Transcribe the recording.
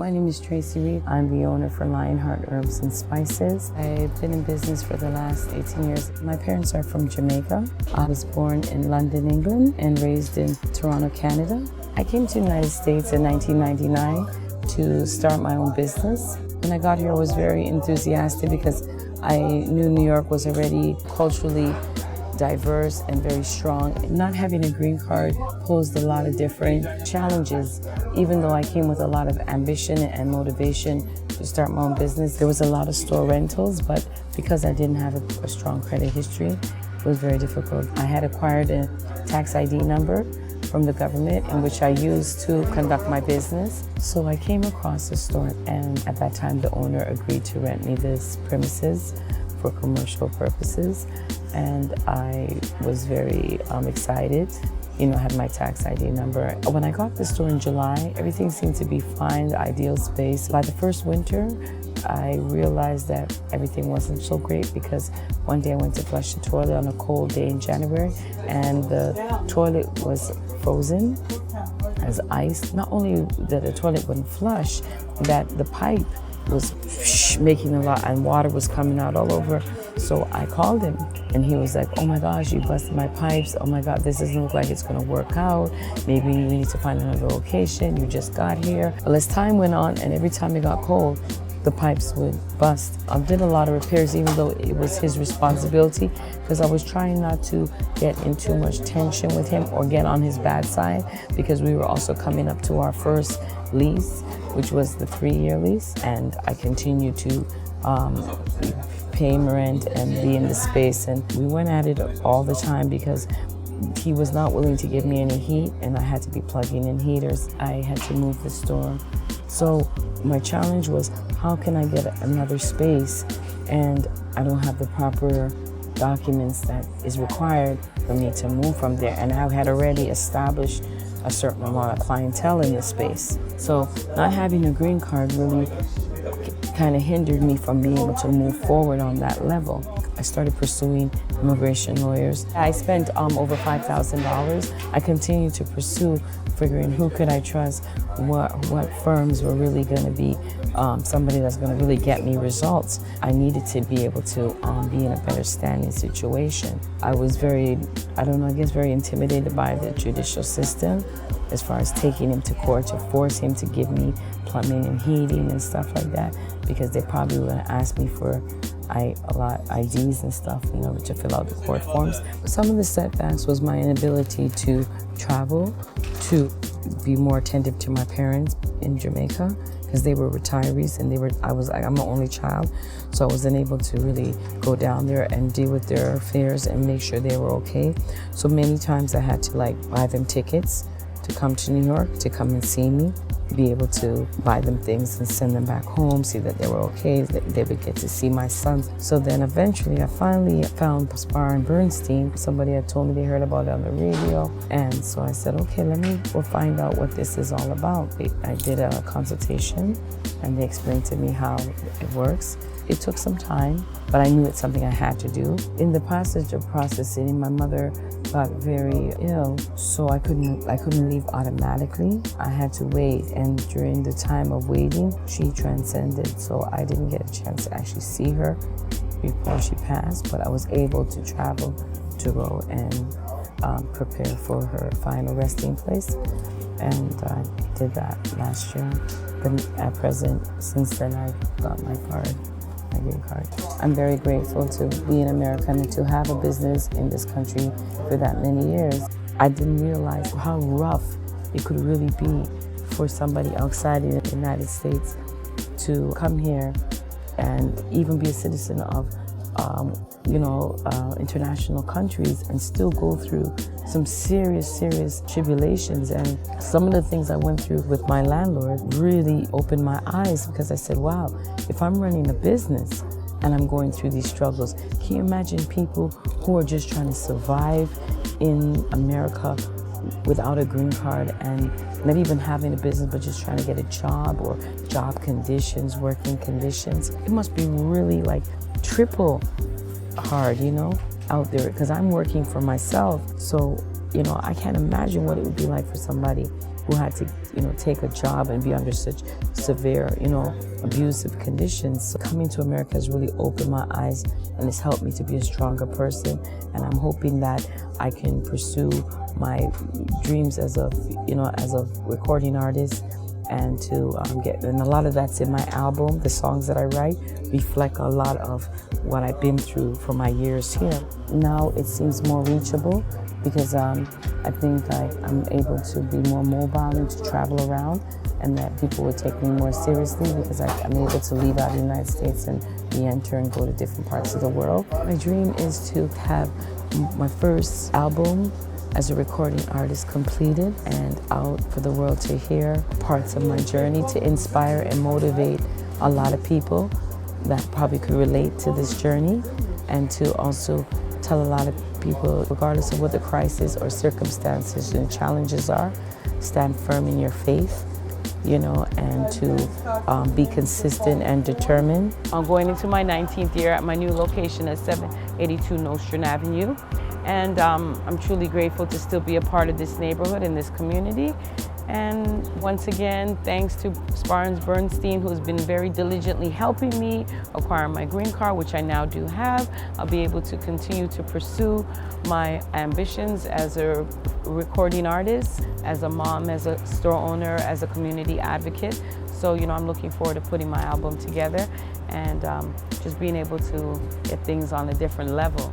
My name is Tracey Reid. I'm the owner for Lionheart Herbs and Spices. I've been in business for the last 18 years. My parents are from Jamaica. I was born in London, England, and raised in Toronto, Canada. I came to the United States in 1999 to start my own business. When I got here, I was very enthusiastic because I knew New York was already culturally diverse and very strong. Not having a green card posed a lot of different challenges. Even though I came with a lot of ambition and motivation to start my own business, there was a lot of store rentals, but because I didn't have a strong credit history, it was very difficult. I had acquired a tax ID number from the government in which I used to conduct my business. So I came across the store, and at that time the owner agreed to rent me this premises for commercial purposes, and I was very excited. I had my tax ID number. When I got the store in July, everything seemed to be fine, the ideal space. By the first winter, I realized that everything wasn't so great because one day I went to flush the toilet on a cold day in January, and the toilet was frozen as ice. Not only that the toilet wouldn't flush, that the pipe was making a lot and water was coming out all over. So I called him and he was like, "Oh my gosh, you busted my pipes. Oh my God, this doesn't look like it's gonna work out. Maybe we need to find another location. You just got here." Well, as time went on and every time it got cold, the pipes would bust. I did a lot of repairs even though it was his responsibility because I was trying not to get in too much tension with him or get on his bad side because we were also coming up to our first lease, which was the 3-year lease, and I continued to pay rent and be in the space, and we went at it all the time because he was not willing to give me any heat and I had to be plugging in heaters. I had to move the store. So my challenge was, how can I get another space and I don't have the proper documents that is required for me to move from there, and I had already established a certain amount of clientele in the space. So not having a green card really kind of hindered me from being able to move forward on that level. I started pursuing immigration lawyers. I spent over $5,000. I continued to pursue figuring who could I trust, what firms were really going to be somebody that's going to really get me results. I needed to be able to be in a better standing situation. I was very intimidated by the judicial system as far as taking him to court to force him to give me plumbing and heating and stuff like that, because they probably were going to ask me for a lot of IDs and stuff, to fill out the court forms. Some of the setbacks was my inability to travel, to be more attentive to my parents in Jamaica, because they were retirees and I'm an only child, so I wasn't able to really go down there and deal with their affairs and make sure they were okay. So many times I had to buy them tickets to come to New York, to come and see me, be able to buy them things and send them back home, see that they were okay, that they would get to see my sons. So then eventually I finally found Spar and Bernstein. Somebody had told me they heard about it on the radio, and so I said, okay, let me go find out what this is all about. I did a consultation and they explained to me how it works. It took some time, but I knew it's something I had to do. In the passage of processing, my mother got very ill, so I couldn't leave automatically. I had to wait, and during the time of waiting, she transcended, so I didn't get a chance to actually see her before she passed, but I was able to travel to go and prepare for her final resting place, and I did that last year. But at present, since then, I got my green card. I'm very grateful to be an American and to have a business in this country for that many years. I didn't realize how rough it could really be for somebody outside of the United States to come here and even be a citizen of international countries and still go through some serious tribulations. And some of the things I went through with my landlord really opened my eyes, because I said, wow, if I'm running a business and I'm going through these struggles, can you imagine people who are just trying to survive in America without a green card and not even having a business but just trying to get a job, or job conditions, working conditions? It must be really triple hard, out there, because I'm working for myself. So, I can't imagine what it would be like for somebody who had to, take a job and be under such severe, abusive conditions. So coming to America has really opened my eyes and it's helped me to be a stronger person. And I'm hoping that I can pursue my dreams as a recording artist, and to and a lot of that's in my album. The songs that I write reflect a lot of what I've been through for my years here. Now it seems more reachable because I think I'm able to be more mobile and to travel around, and that people would take me more seriously because I'm able to leave out of the United States and re-enter and go to different parts of the world. My dream is to have my first album as a recording artist completed and out for the world to hear parts of my journey, to inspire and motivate a lot of people that probably could relate to this journey, and to also tell a lot of people, regardless of what the crisis or circumstances and challenges are, stand firm in your faith, and to be consistent and determined. I'm going into my 19th year at my new location at 782 Nostrand Avenue. And I'm truly grateful to still be a part of this neighborhood and this community. And once again, thanks to Spar and Bernstein, who has been very diligently helping me acquire my green card, which I now do have. I'll be able to continue to pursue my ambitions as a recording artist, as a mom, as a store owner, as a community advocate. So, I'm looking forward to putting my album together and just being able to get things on a different level.